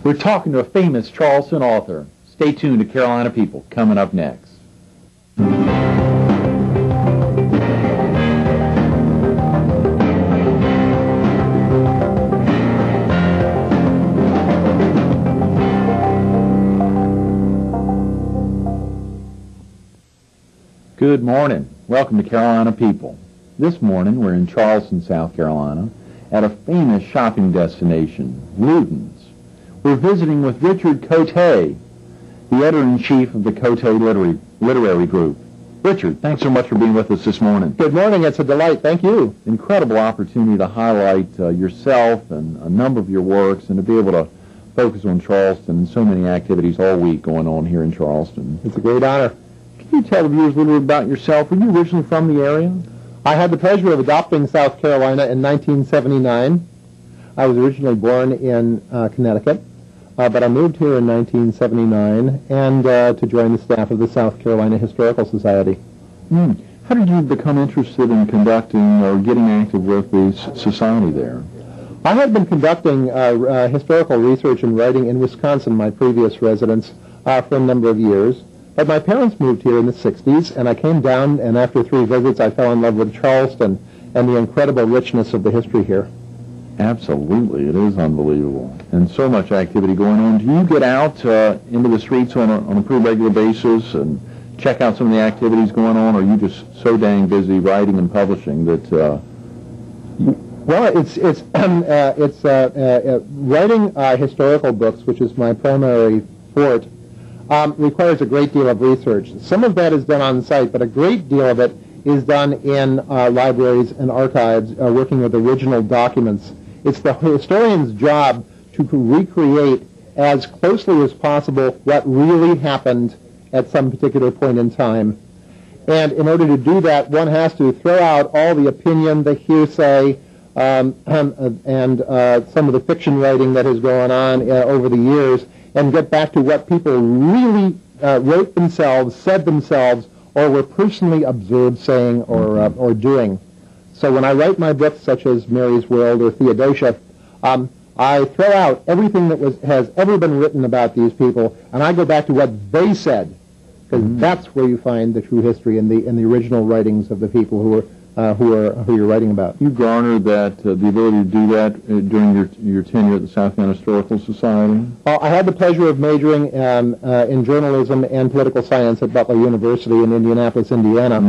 We're talking to a famous Charleston author. Stay tuned to Carolina People, coming up next. Good morning. Welcome to Carolina People. This morning we're in Charleston, South Carolina, at a famous shopping destination, Luden's. We're visiting with Richard Cote, the editor-in-chief of the Cote Literary Group. Richard, thanks so much for being with us this morning. Good morning. It's a delight. Thank you. Incredible opportunity to highlight yourself and a number of your works and to be able to focus on Charleston and so many activities all week going on here in Charleston. It's a great honor. Can you tell the viewers a little bit about yourself? Were you originally from the area? I had the pleasure of adopting South Carolina in 1979. I was originally born in Connecticut, but I moved here in 1979 and to join the staff of the South Carolina Historical Society. How did you become interested in conducting or getting active with the society there? I had been conducting historical research and writing in Wisconsin, my previous residence, for a number of years. But my parents moved here in the 60s, and I came down, and after 3 visits, I fell in love with Charleston and the incredible richness of the history here. Absolutely. It is unbelievable. And so much activity going on. Do you get out into the streets on a pretty regular basis and check out some of the activities going on, or are you just so dang busy writing and publishing that... Well, it's writing historical books, which is my primary forte, requires a great deal of research. Some of that is done on site, but a great deal of it is done in libraries and archives, working with original documents. It's the historian's job to recreate as closely as possible what really happened at some particular point in time. And in order to do that, one has to throw out all the opinion, the hearsay, and some of the fiction writing that has gone on over the years, and get back to what people really wrote themselves, said themselves, or were personally observed saying or doing. So when I write my books, such as Mary's World or Theodosia, I throw out everything that has ever been written about these people, and I go back to what they said, because that's where you find the true history in the original writings of the people who you're writing about. You garnered that the ability to do that during your tenure at the South Carolina Historical Society? I had the pleasure of majoring in journalism and political science at Butler University in Indianapolis, Indiana.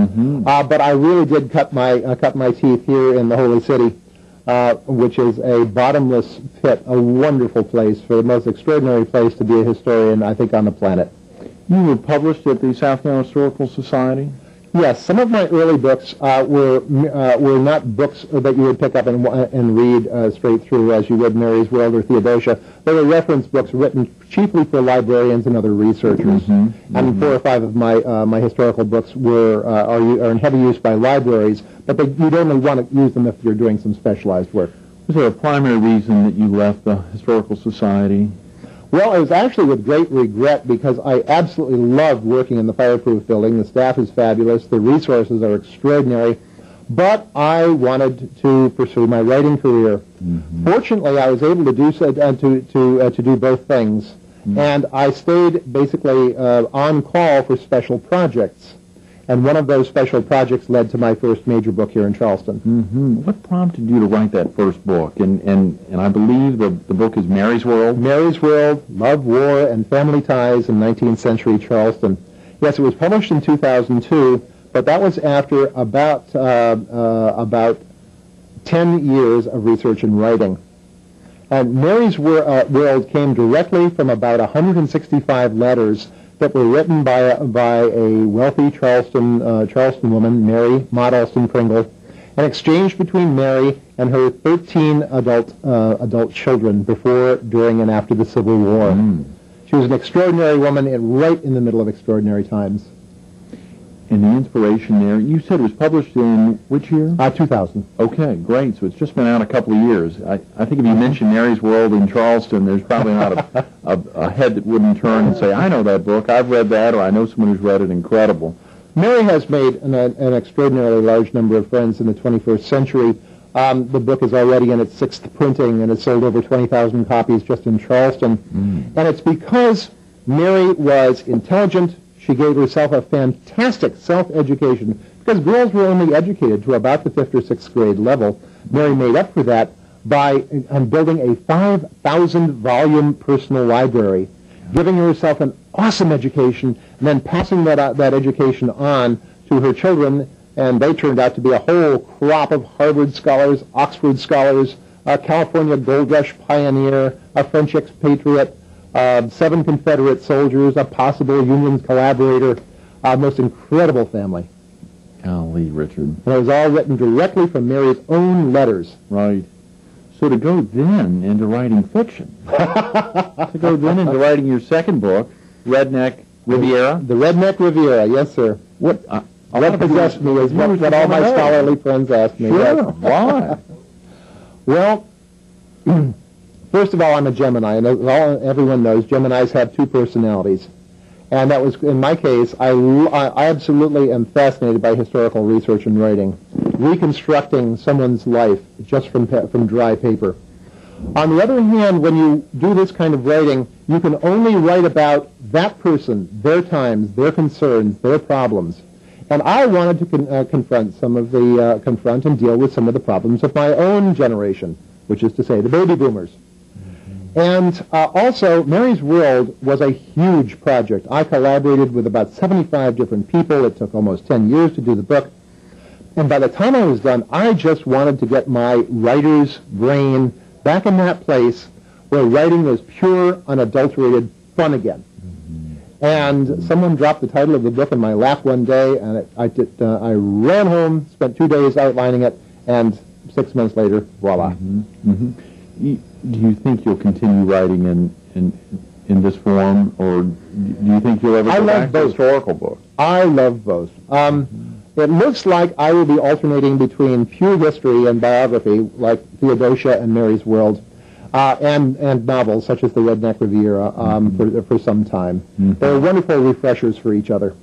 But I really did cut my teeth here in the Holy City, which is a bottomless pit, a wonderful place, for the most extraordinary place to be a historian, I think, on the planet. You were published at the South Carolina Historical Society? Yes, some of my early books were not books that you would pick up and read straight through as you would Mary's World or Theodosia. They were reference books written chiefly for librarians and other researchers. And 4 or 5 of my historical books are in heavy use by libraries, but you'd only want to use them if you're doing some specialized work. Was there a primary reason that you left the Historical Society? Well, it was actually with great regret, because I absolutely loved working in the fireproof building. The staff is fabulous. The resources are extraordinary. But I wanted to pursue my writing career. Fortunately, I was able to do so, to do both things. And I stayed basically on call for special projects. And one of those special projects led to my first major book here in Charleston. What prompted you to write that first book? And I believe the book is Mary's World? Mary's World, Love, War, and Family Ties in 19th Century Charleston. Yes, it was published in 2002, but that was after about 10 years of research and writing. And Mary's World came directly from about 165 letters that were written by a wealthy Charleston woman, Mary Maud Alston Pringle, and exchanged between Mary and her 13 adult children before, during, and after the Civil War. She was an extraordinary woman right in the middle of extraordinary times. And the inspiration there, you said it was published in which year? 2000. Okay, great. So it's just been out a couple of years. I think if you mention Mary's World in Charleston, there's probably not a head that wouldn't turn and say, I know that book, I've read that, or I know someone who's read it. Incredible. Mary has made an extraordinarily large number of friends in the 21st century. The book is already in its 6th printing, and it's sold over 20,000 copies just in Charleston. And it's because Mary was intelligent. She gave herself a fantastic self-education, because girls were only educated to about the 5th or 6th grade level. Mary made up for that by building a 5,000-volume personal library, giving herself an awesome education, and then passing that education on to her children, and they turned out to be a whole crop of Harvard scholars, Oxford scholars, a California Gold Rush pioneer, a French expatriate, 7 Confederate soldiers, a possible Union collaborator, most incredible family. Golly, Richard. And it was all written directly from Mary's own letters. Right. So to go then into writing fiction, to go then into writing your second book, Redneck Riviera? The Redneck Riviera, yes, sir. What possessed me is what all my scholarly friends ask me. Sure, why? Well, first of all, I'm a Gemini, and as everyone knows, Geminis have 2 personalities. And that was, in my case, I absolutely am fascinated by historical research and writing, reconstructing someone's life just from dry paper. On the other hand, when you do this kind of writing, you can only write about that person, their times, their concerns, their problems. And I wanted to confront and deal with some of the problems of my own generation, which is to say the baby boomers. And also, Mary's World was a huge project. I collaborated with about 75 different people. It took almost 10 years to do the book. And by the time I was done, I just wanted to get my writer's brain back in that place where writing was pure, unadulterated fun again. And someone dropped the title of the book in my lap one day, and I ran home, spent 2 days outlining it, and 6 months later, voila. Do you think you'll continue writing in this form, or do you think you'll ever go back to a historical book? I love both. It looks like I will be alternating between pure history and biography, like Theodosia and Mary's World, and novels such as the Redneck Riviera for some time. They're wonderful refreshers for each other.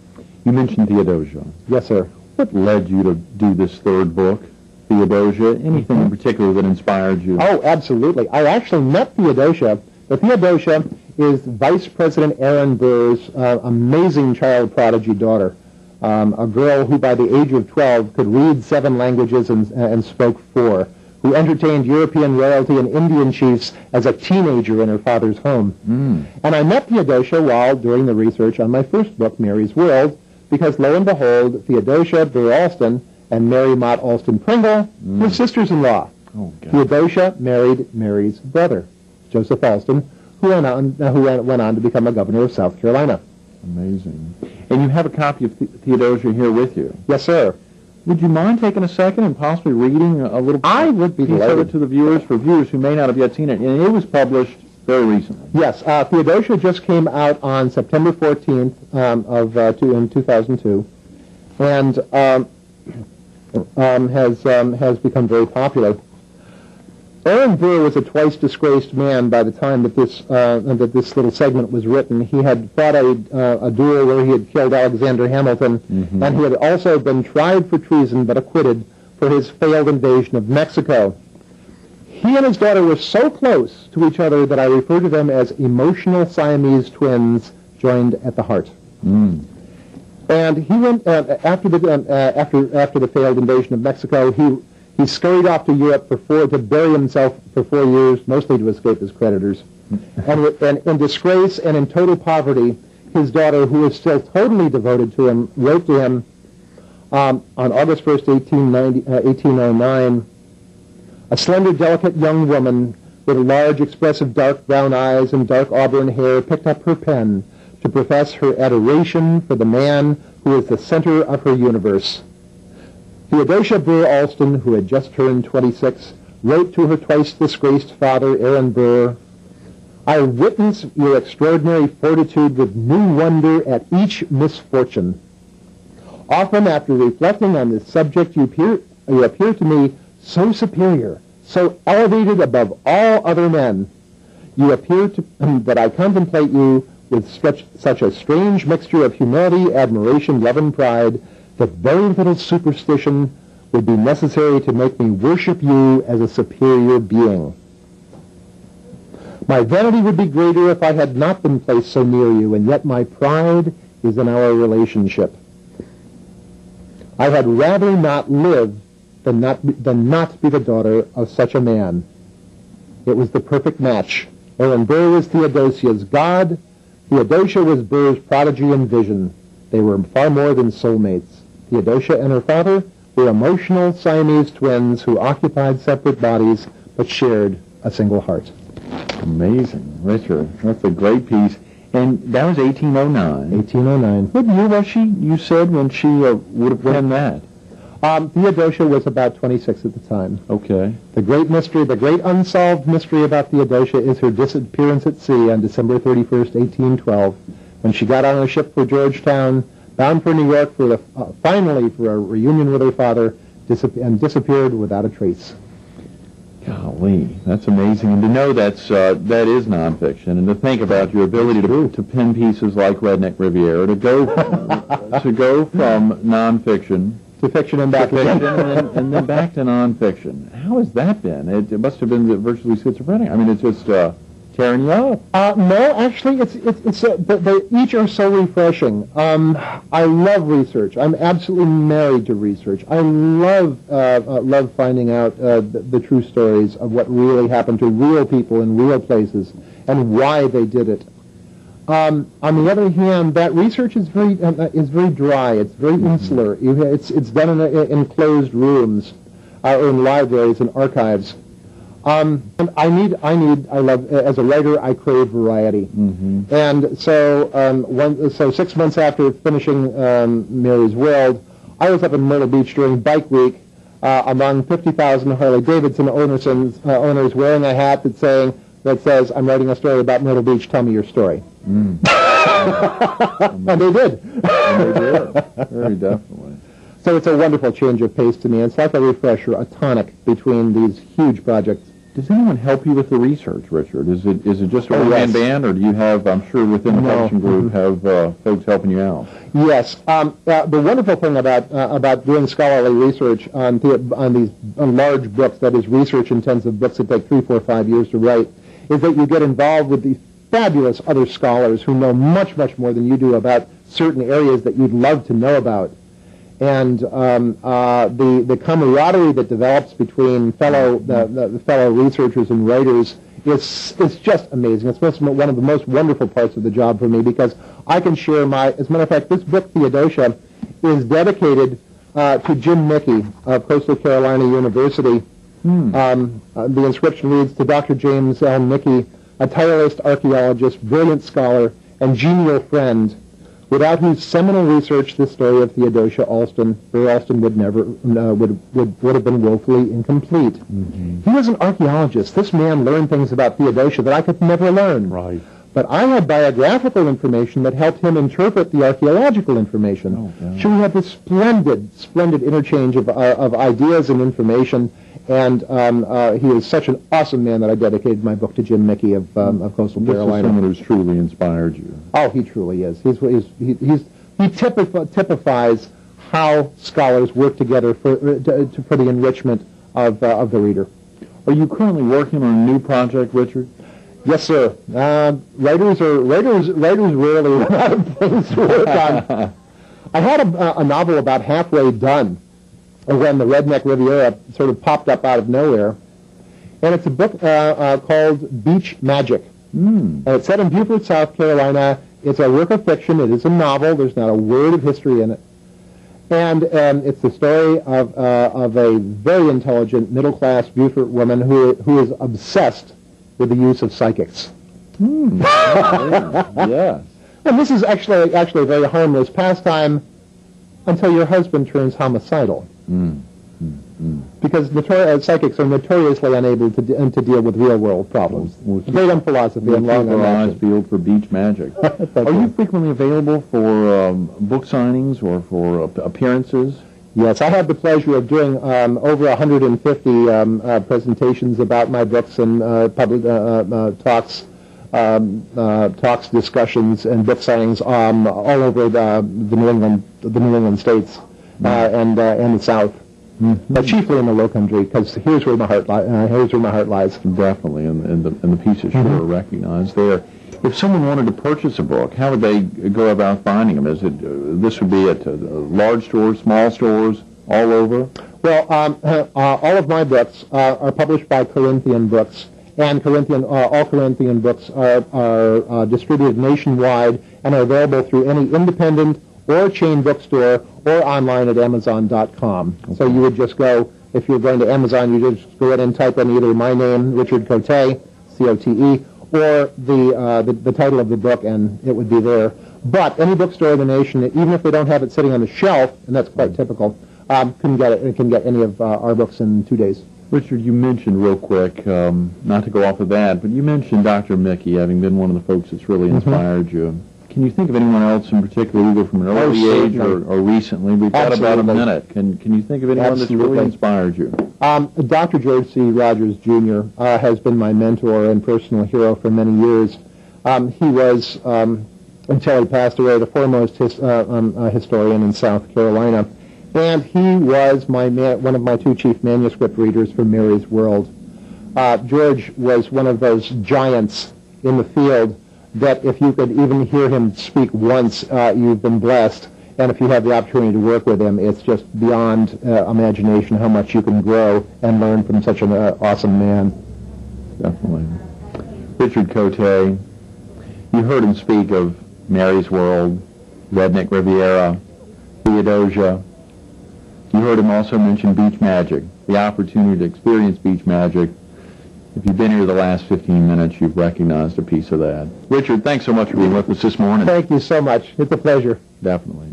You mentioned Theodosia. Yes, sir. What led you to do this third book? Theodosia, anything in particular that inspired you? Oh, absolutely. I actually met Theodosia. Theodosia is Vice President Aaron Burr's amazing child prodigy daughter, a girl who by the age of 12 could read 7 languages and spoke 4, who entertained European royalty and Indian chiefs as a teenager in her father's home. And I met Theodosia while doing the research on my first book, Mary's World, because lo and behold, Theodosia Burr Alston and Mary Mott Alston Pringle were sisters-in-law. Oh, God. Theodosia married Mary's brother, Joseph Alston, who went on to become a governor of South Carolina. Amazing. And you have a copy of Theodosia here with you. Yes, sir. Would you mind taking a second and possibly reading a little I would be piece of it to the viewers, for viewers who may not have yet seen it? And it was published very recently. Yes, Theodosia just came out on September 14th in 2002, and has become very popular. Aaron Burr was a twice disgraced man by the time that this little segment was written. He had fought a duel where he had killed Alexander Hamilton, and he had also been tried for treason but acquitted for his failed invasion of Mexico. He and his daughter were so close to each other that I refer to them as emotional Siamese twins joined at the heart. And he went after the failed invasion of Mexico. He scurried off to Europe to bury himself for 4 years, mostly to escape his creditors. And in disgrace and in total poverty, his daughter, who was still totally devoted to him, wrote to him on August 1st, 1809, a slender, delicate young woman with large, expressive dark brown eyes and dark auburn hair picked up her pen to profess her adoration for the man who is the center of her universe. Theodosia Burr Alston, who had just turned 26, wrote to her twice disgraced father, Aaron Burr, I witness your extraordinary fortitude with new wonder at each misfortune. Often, after reflecting on this subject, you appear to me so superior, so elevated above all other men. You appear to that I contemplate you with such a strange mixture of humility, admiration, love, and pride, that very little superstition would be necessary to make me worship you as a superior being. My vanity would be greater if I had not been placed so near you, and yet my pride is in our relationship. I had rather not live than not be the daughter of such a man. It was the perfect match. Aaron Burr was Theodosia's god. Theodosia was Burr's prodigy and vision. They were far more than soulmates. Theodosia and her father were emotional Siamese twins who occupied separate bodies but shared a single heart. Amazing, Richard. That's a great piece. And that was 1809. 1809. What year was she, you said, when she would have penned that? Theodosia was about 26 at the time. Okay. The great mystery, the great unsolved mystery about Theodosia is her disappearance at sea on December 31st, 1812, when she got on a ship for Georgetown, bound for New York finally for a reunion with her father, and disappeared without a trace. Golly, that's amazing. And to know that is nonfiction, and to think about your ability to pen pieces like Redneck Riviera, to go from nonfiction to fiction and back again, and then back to nonfiction. How has that been? It must have been virtually schizophrenic. I mean, it's just tearing you up. No, actually, they each are so refreshing. I love research. I'm absolutely married to research. I love finding out the true stories of what really happened to real people in real places and why they did it. On the other hand, that research is very dry. It's very insular. It's done in enclosed rooms, or in libraries and archives. And I love, as a writer, I crave variety. Mm-hmm. And so 6 months after finishing Mary's World, I was up in Myrtle Beach during Bike Week among 50,000 Harley-Davidson owners wearing a hat that says, I'm writing a story about Myrtle Beach, tell me your story. Mm. And they did. And they did, very definitely. So it's a wonderful change of pace to me. It's like a refresher, a tonic between these huge projects. Does anyone help you with the research, Richard? Is it just a one-man band, or do you have, I'm sure within the publishing group, have folks helping you out? Yes. The wonderful thing about doing scholarly research on large books, that is research-intensive books that take 3, 4, 5 years to write, is that you get involved with these fabulous other scholars who know much, much more than you do about certain areas that you'd love to know about. And the camaraderie that develops between the fellow researchers and writers is just amazing. It's one of the most wonderful parts of the job for me, because I can share as a matter of fact, this book, Theodosia, is dedicated to Jim Mickey of Coastal Carolina University. The inscription reads, to Dr. James L. Mickey, a tireless archaeologist, brilliant scholar, and genial friend, without whose seminal research the story of Theodosia Burr Alston would have been woefully incomplete. Mm-hmm. He was an archaeologist. This man learned things about Theodosia that I could never learn. Right. But I had biographical information that helped him interpret the archaeological information. Oh, so we had this splendid interchange of ideas and information. And he is such an awesome man that I dedicated my book to Jim Mickey of Coastal Carolina. This is someone who's truly inspired you. Oh, he truly is. He typifies how scholars work together for the enrichment of the reader. Are you currently working on a new project, Richard? Yes, sir. Writers rarely run out of things to work on. I had a novel about halfway done when the Redneck Riviera sort of popped up out of nowhere. And it's a book called Beach Magic. And it's set in Beaufort, South Carolina. It's a work of fiction. It is a novel. There's not a word of history in it. And it's the story of a very intelligent, middle-class Beaufort woman who is obsessed with the use of psychics. Yes. And this is actually a very harmless pastime until your husband turns homicidal. Because psychics are notoriously unable to deal with real-world problems. Great on philosophy and long on action. Field for beach magic. Are you frequently available for book signings or for appearances? Yes, I have the pleasure of doing over 150 presentations about my books and public talks, discussions, and book signings all over the New England states and the South. but chiefly in the Low Country, because here's where my heart lies. Definitely, and the pieces sure are recognized there. If someone wanted to purchase a book, how would they go about finding them? Is it this would be at large stores, small stores, all over? Well, all of my books are published by Corinthian Books, and all Corinthian books are distributed nationwide and are available through any independent or chain bookstore or online at Amazon.com. Okay. So you would just go, if you're going to Amazon, you just go in and type in either my name, Richard Cote, C-O-T-E, or the title of the book, and it would be there. But any bookstore in the nation, even if they don't have it sitting on the shelf, and that's quite typical, can get any of our books in 2 days. Richard, you mentioned real quick, not to go off of that, but you mentioned Dr. Mickey having been one of the folks that's really inspired you. Can you think of anyone else in particular, either from an early age or recently? We've got about a minute. Can you think of anyone that's really inspired you? Dr. George C. Rogers, Jr. Has been my mentor and personal hero for many years. He was, until he passed away, the foremost historian in South Carolina. And he was one of my two chief manuscript readers for Mary's World. George was one of those giants in the field that if you could even hear him speak once, you've been blessed. And if you have the opportunity to work with him, it's just beyond imagination how much you can grow and learn from such an awesome man. Definitely. Richard Cote, you heard him speak of Mary's World, Redneck Riviera, Theodosia. You heard him also mention beach magic, the opportunity to experience beach magic. If you've been here the last 15 minutes, you've recognized a piece of that. Richard, thanks so much for being with us this morning. Thank you so much. It's a pleasure. Definitely.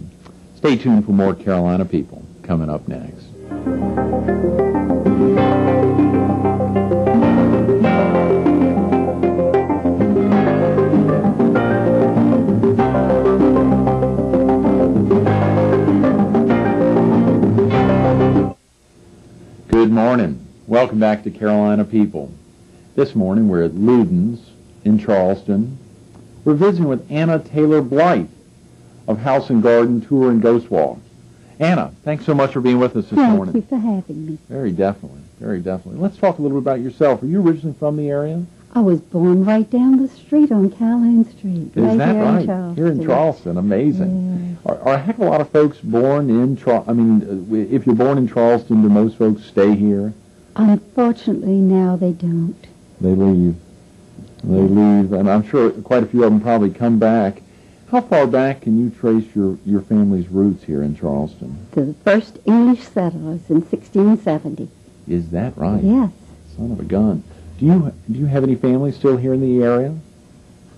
Stay tuned for more Carolina People coming up next. Good morning. Welcome back to Carolina People. This morning we're at Luden's in Charleston. We're visiting with Anna Taylor Blythe of House and Garden Tour and Ghost Walk. Anna, thanks so much for being with us this morning. Thank you for having me. Very definitely, very definitely. Let's talk a little bit about yourself. Are you originally from the area? I was born right down the street on Calhoun Street. Is that right? In Charleston. Here in Charleston. Amazing. Yeah. Are a heck of a lot of folks born in Charleston? I mean, if you're born in Charleston, do most folks stay here? Unfortunately, now they don't. They leave. They leave, and I'm sure quite a few of them probably come back. How far back can you trace your family's roots here in Charleston? To the first English settlers in 1670. Is that right? Yes. Son of a gun. Do you have any family still here in the area?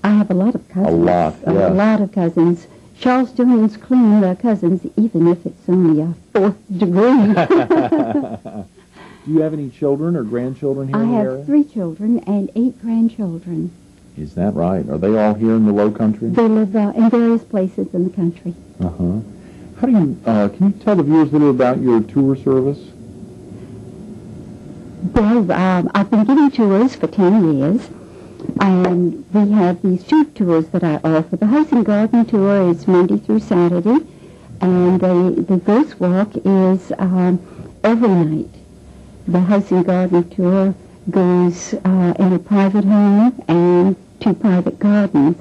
I have a lot of cousins. A lot, yes. A lot of cousins. Charlestonians claim their cousins, even if it's only a fourth degree. Do you have any children or grandchildren here I in the area? have 3 children and 8 grandchildren. Is that right? Are they all here in the Low Country? They live in various places in the country. Uh-huh. How do you, can you tell the viewers a little about your tour service? Well, I've been giving tours for 10 years, and we have these 2 tours that I offer. The House and Garden Tour is Monday through Saturday, and the Ghost Walk is every night. The House and Garden Tour goes in a private home and 2 private gardens,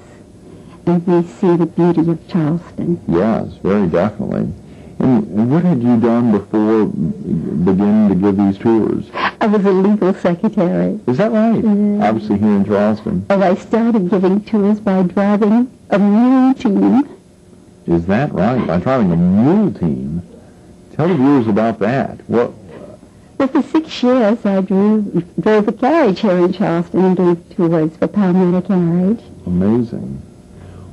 and we see the beauty of Charleston. Yes, very definitely. And what had you done before beginning to give these tours? I was a legal secretary. Is that right? Yeah. Obviously here in Charleston. Oh, I started giving tours by driving a mule team. Is that right? By driving a mule team? Tell the viewers about that. What? Well, for 6 years, I drove a carriage here in Charleston and gave tours for Palmetto Carriage. Amazing.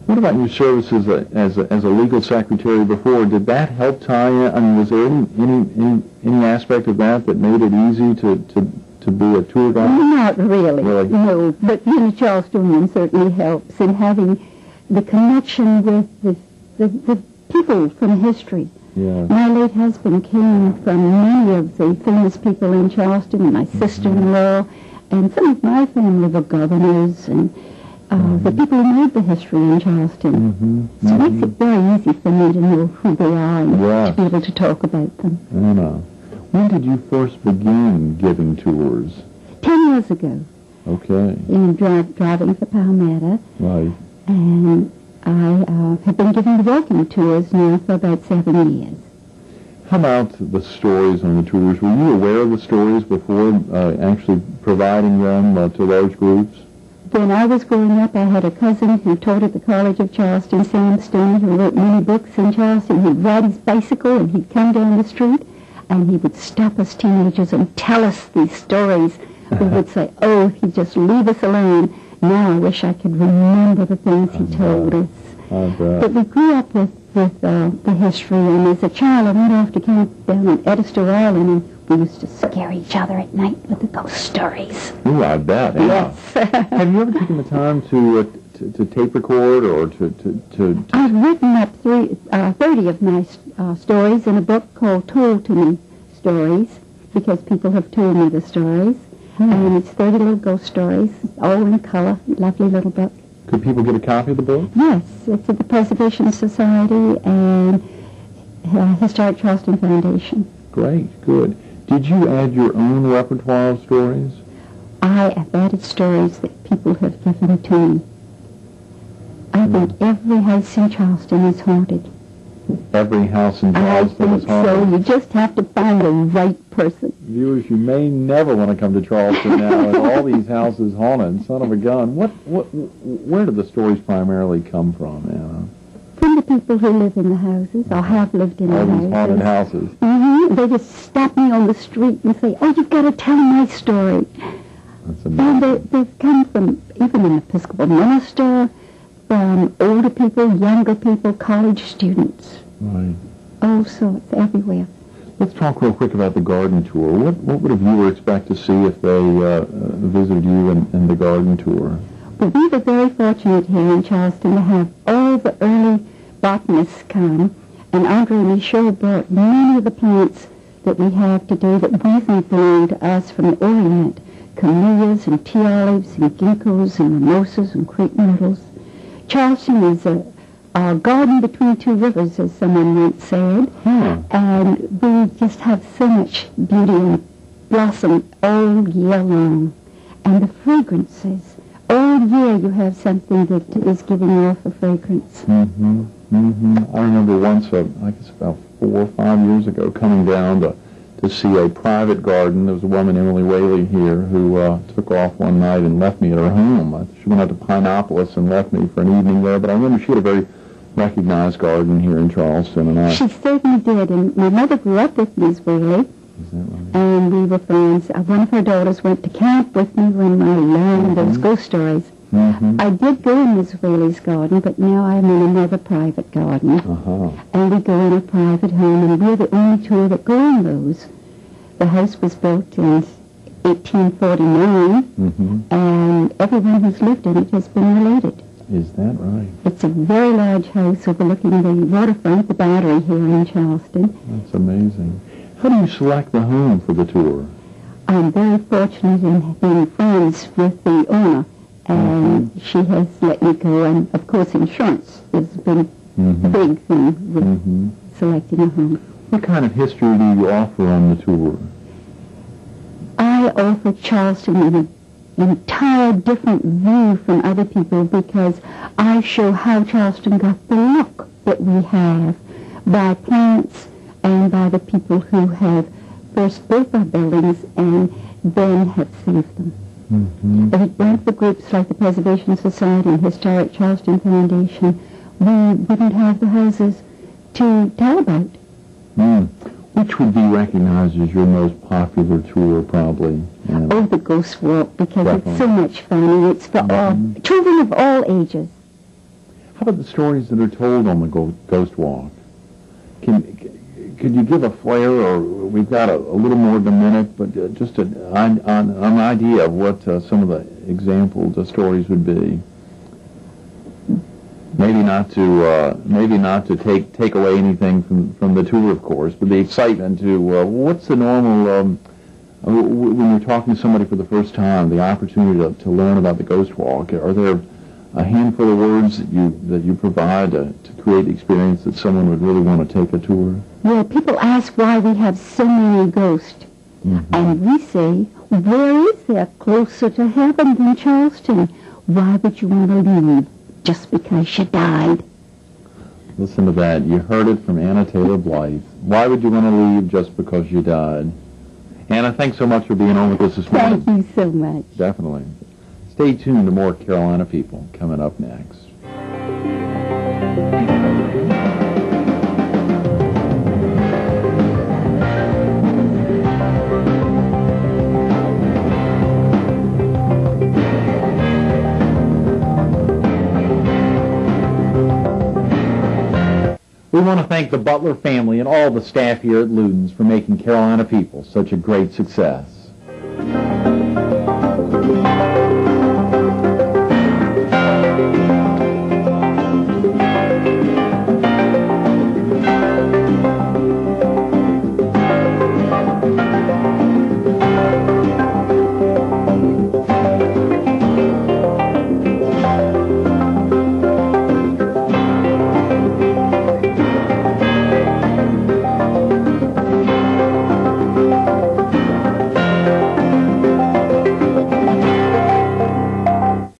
What about your services as a legal secretary before? Did that help tie in? I mean, was there any aspect of that made it easy to be a tour guide? Not really. No, but being a Charlestonian certainly helps in having the connection with the people from history. Yeah. My late husband came from many of the famous people in Charleston, and my sister-in-law, and some of my family were governors, and the people who made the history in Charleston. So it makes it very easy for me to know who they are and to be able to talk about them. I know. When did you first begin giving tours? 10 years ago. Okay. Driving for Palmetto. Right. And I have been giving the walking tours now for about 7 years. How about the stories on the tours? Were you aware of the stories before actually providing them to large groups? When I was growing up, I had a cousin who taught at the College of Charleston, Sam Stone, who wrote many books in Charleston. He'd ride his bicycle and he'd come down the street and he would stop us teenagers and tell us these stories. We would say, oh, if he'd just leave us alone. Now I wish I could remember the things he told us. But we grew up with the history, and as a child I went off to camp down on Edister Island, and we used to scare each other at night with the ghost stories. Ooh, I bet. Yeah. Yes. Have you ever taken the time to tape record or to I've written up 30 of my stories in a book called Told to Me Stories, because people have told me the stories. And it's 30 little ghost stories, all in color, lovely little book. Could people get a copy of the book? Yes, it's at the Preservation Society and Historic Charleston Foundation. Great, good. Did you add your own repertoire of stories? I have added stories that people have given to me. I think every house in Charleston is haunted. Every house in Charleston is haunted? I think so. You just have to find the right person. Viewers, you may never want to come to Charleston now with all these houses haunted. Son of a gun. Where do the stories primarily come from, Anna? From the people who live in the houses, or have lived in the houses. All these haunted houses. Mm-hmm. They just stop me on the street and say, oh, you've got to tell my story. That's amazing. And they've come from even an Episcopal minister, from older people, younger people, college students. Right. All sorts, everywhere. Let's talk real quick about the garden tour. What would a viewer expect to see if they visited you in the garden tour? Well, we were very fortunate here in Charleston to have all the early botanists come, and Andre Michaud brought many of the plants that we have today that we think belong to us from the Orient. Camellias and tea olives and ginkgos and mimosas and crepe myrtles. Charleston is a garden between two rivers, as someone once said, and we just have so much beauty and blossom all year long. And the fragrances, all year you have something that is giving off a fragrance. Mm-hmm. Mm-hmm. I remember once, I guess about 4 or 5 years ago, coming down to see a private garden. There was a woman, Emily Whaley, here, who took off one night and left me at her home. She went out to Pinopolis and left me for an evening there, but I remember she had a very recognized garden here in Charleston. And she certainly did, and my mother grew up with Ms. Whaley, is that right? And we were friends. One of her daughters went to camp with me when I learned those ghost stories. Mm-hmm. I did go in Ms. Whaley's garden, but now I'm in another private garden. And we go in a private home, and we're the only two that go in those. The house was built in 1849, and everyone who's lived in it has been related. Is that right? It's a very large house overlooking the waterfront, the Battery here in Charleston. That's amazing. How do you select the home for the tour? I'm very fortunate in being friends with the owner, and she has let me go, and of course insurance has been a big thing with selecting a home. What kind of history do you offer on the tour? I offer Charleston in an entire different view from other people, because I show how Charleston got the look that we have by plants and by the people who have first built our buildings and then have saved them. If it weren't for groups like the Preservation Society and Historic Charleston Foundation, we wouldn't have the houses to tell about. Which would be recognized as your most popular tour, probably? Oh, the Ghost Walk, because it's so much fun, and it's for all children of all ages. How about the stories that are told on the Ghost Walk? Could you give a flair, or we've got a little more than a minute, but just an idea of what some of the example stories would be? Maybe not to take away anything from the tour, of course, but the excitement to what's the normal when you're talking to somebody for the first time, the opportunity to learn about the Ghost Walk. Are there a handful of words that you provide to create the experience that someone would really want to take a tour? Well, people ask why we have so many ghosts. Mm-hmm. And we say, where is there closer to heaven than Charleston? Why would you want to leave just because you died? Listen to that. You heard it from Anna Taylor Blythe. Why would you want to leave just because you died? Anna, thanks so much for being on with us this morning. Thank you so much. Definitely. Stay tuned to more Carolina People coming up next. We want to thank the Butler family and all the staff here at Luden's for making Carolina People such a great success.